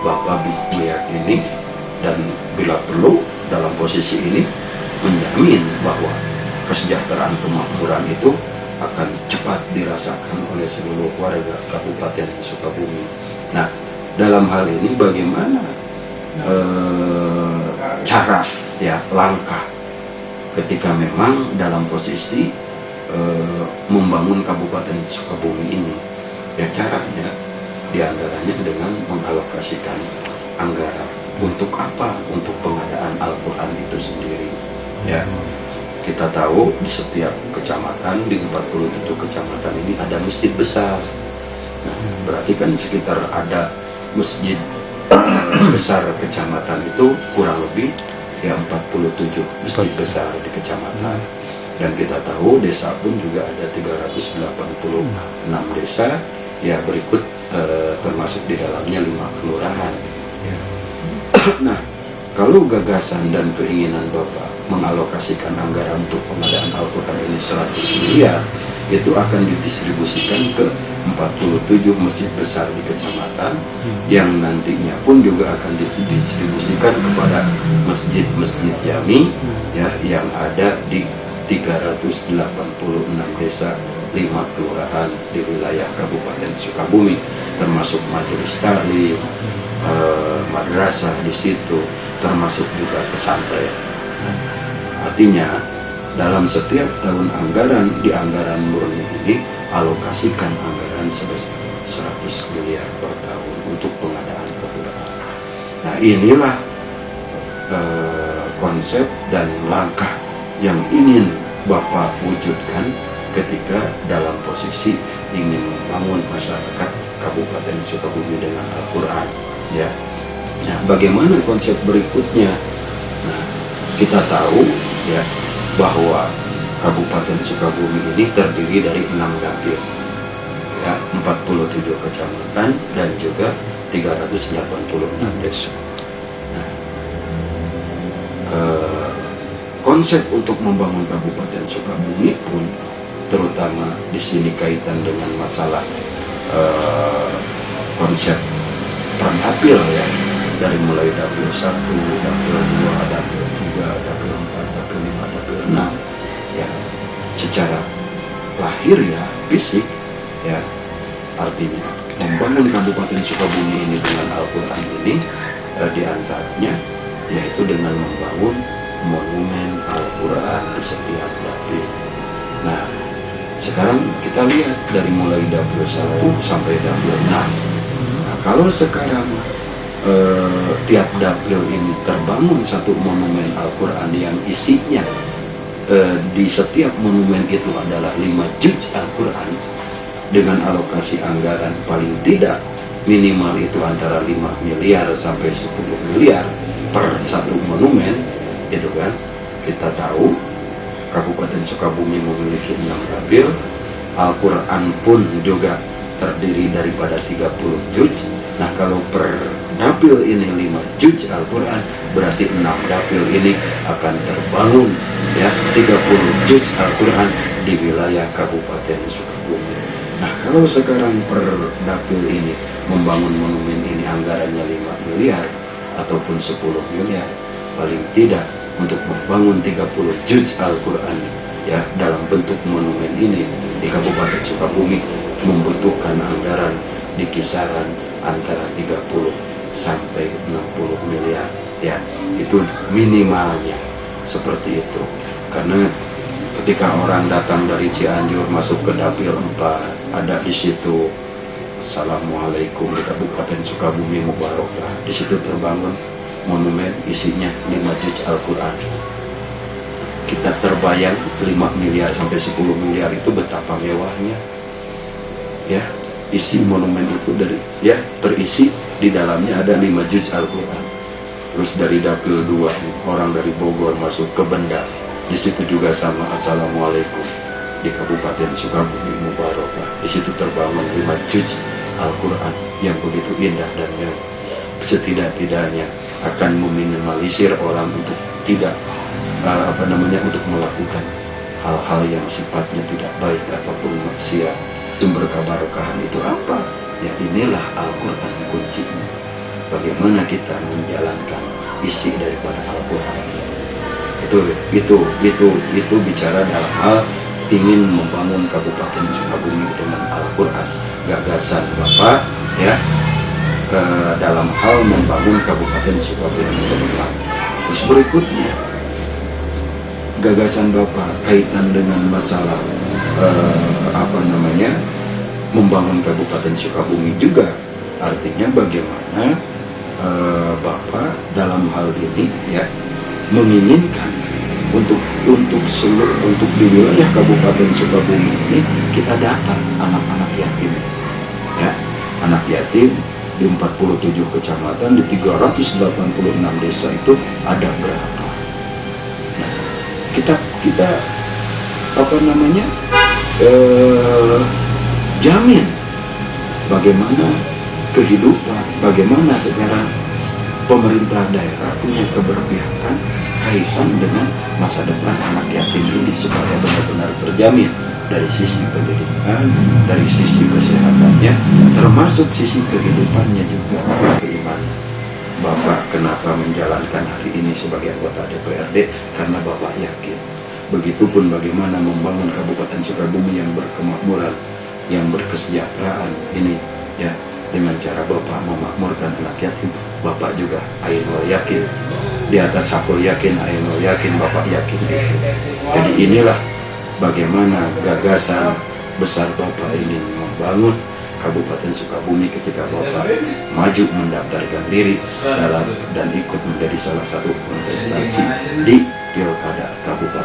Bapak bisa meyakini dan bila perlu dalam posisi ini menjamin bahwa kesejahteraan kemakmuran itu akan cepat dirasakan oleh seluruh warga Kabupaten Sukabumi. Nah, dalam hal ini bagaimana cara ya langkah ketika memang dalam posisi membangun Kabupaten Sukabumi ini, ya caranya diantaranya dengan mengalokasikan anggaran. Untuk apa? Untuk pengadaan Al-Quran itu sendiri. Ya, kita tahu di setiap kecamatan, di 47 kecamatan ini ada masjid besar. Nah, berarti kan sekitar ada masjid besar kecamatan itu kurang lebih ya 47 masjid besar di kecamatan. Dan kita tahu desa pun juga ada 386 desa, ya berikut termasuk di dalamnya 5 kelurahan. Ya. Nah, kalau gagasan dan keinginan Bapak mengalokasikan anggaran untuk pengadaan Al-Quran ini 100 miliar, itu akan didistribusikan ke 47 masjid besar di kecamatan, yang nantinya pun juga akan didistribusikan kepada masjid-masjid jami ya, yang ada di 386 desa, 5 kelurahan di wilayah Kabupaten Sukabumi, termasuk majelis taklim, madrasah di situ, termasuk juga pesantren. Artinya dalam setiap tahun anggaran, di anggaran murni ini alokasikan anggaran sebesar 100 miliar per tahun untuk pengadaan Al-Quran. Nah, inilah konsep dan langkah yang ingin Bapak wujudkan ketika dalam posisi ingin membangun masyarakat Kabupaten Sukabumi dengan Al-Quran. Ya. Nah, bagaimana konsep berikutnya? Nah, kita tahu ya bahwa Kabupaten Sukabumi ini terdiri dari 6 dapil, ya, 47 kecamatan dan juga 386 desa. Nah, konsep untuk membangun Kabupaten Sukabumi pun terutama di sini kaitan dengan masalah konsep per dapil ya, dari mulai dapil 1, dapil 2, dapil 3, dapil 4, dapil 5, dapil 6 ya, secara lahir ya, fisik ya, artinya membangun Kabupaten Sukabumi ini dengan Al-Quran ini diantaranya yaitu dengan membangun monumen Al-Quran di setiap dapil. Nah, sekarang kita lihat dari mulai dapil 1 sampai dapil 6. Nah, kalau sekarang tiap dapil ini terbangun satu monumen Al-Quran yang isinya di setiap monumen itu adalah 5 juz Al-Quran dengan alokasi anggaran paling tidak minimal itu antara 5 miliar sampai 10 miliar per satu monumen, itu kan kita tahu Kabupaten Sukabumi memiliki 6 dapil, Al-Quran pun juga terdiri daripada 30 juz. Nah, kalau per dapil ini 5 juz Al-Quran, berarti 6 dapil ini akan terbangun ya 30 juz Al-Quran di wilayah Kabupaten Sukabumi. Nah, kalau sekarang per dapil ini membangun monumen ini anggarannya 5 miliar ataupun 10 miliar, paling tidak untuk membangun 30 juz Al-Quran ya dalam bentuk monumen ini di Kabupaten Sukabumi membutuhkan anggaran di kisaran antara 30 sampai 60 miliar ya, itu minimalnya seperti itu. Karena ketika orang datang dari Cianjur masuk ke dapil 4, ada di situ Assalamualaikum di Kabupaten Sukabumi Mubarakah, di situ terbangun monumen isinya 5 juz Al-Quran. Kita terbayang 5 miliar sampai 10 miliar itu betapa mewahnya ya, isi monumen itu dari ya terisi di dalamnya ada 5 juz Al-Quran. Terus dari dapil 2 orang dari Bogor masuk ke Benda, di situ juga sama Assalamualaikum di Kabupaten Sukabumi Mubarakah, di situ terbangun 5 juz Al-Quran yang begitu indah dan mewah. Setidak-tidaknya akan meminimalisir orang untuk tidak untuk melakukan hal-hal yang sifatnya tidak baik ataupun maksiat. Sumber keberkahan itu apa? Ya, inilah Al-Quran kuncinya. bagaimana kita menjalankan isi daripada Al-Quran. Itu bicara dalam hal ingin membangun Kabupaten Sukabumi dengan Al-Quran. Gagasan Bapak ya dalam hal membangun Kabupaten Sukabumi ke depan. Terus berikutnya gagasan Bapak kaitan dengan masalah membangun Kabupaten Sukabumi juga, artinya bagaimana Bapak dalam hal ini ya menginginkan untuk di wilayah Kabupaten Sukabumi ini kita data anak-anak yatim ya, anak yatim di 47 kecamatan di 386 desa itu ada berapa. Nah, kita jamin bagaimana kehidupan, bagaimana sekarang pemerintah daerah punya keberpihakan kaitan dengan masa depan anak yatim ini supaya benar-benar terjamin dari sisi pendidikan, dari sisi kesehatannya, termasuk sisi kehidupannya juga, keimanan. Bapak kenapa menjalankan hari ini sebagai anggota DPRD? Karena Bapak yakin. Begitupun bagaimana membangun Kabupaten Sukabumi yang berkemakmuran, yang berkesejahteraan ini ya, dengan cara Bapak memakmurkan anak yatim. Bapak juga ainul yakin, di atas hakul yakin, ainul yakin, Bapak yakin itu. Jadi inilah bagaimana gagasan besar Bapak ini membangun Kabupaten Sukabumi ketika Bapak maju mendaftarkan diri dan ikut menjadi salah satu kontestasi di Pilkada Kabupaten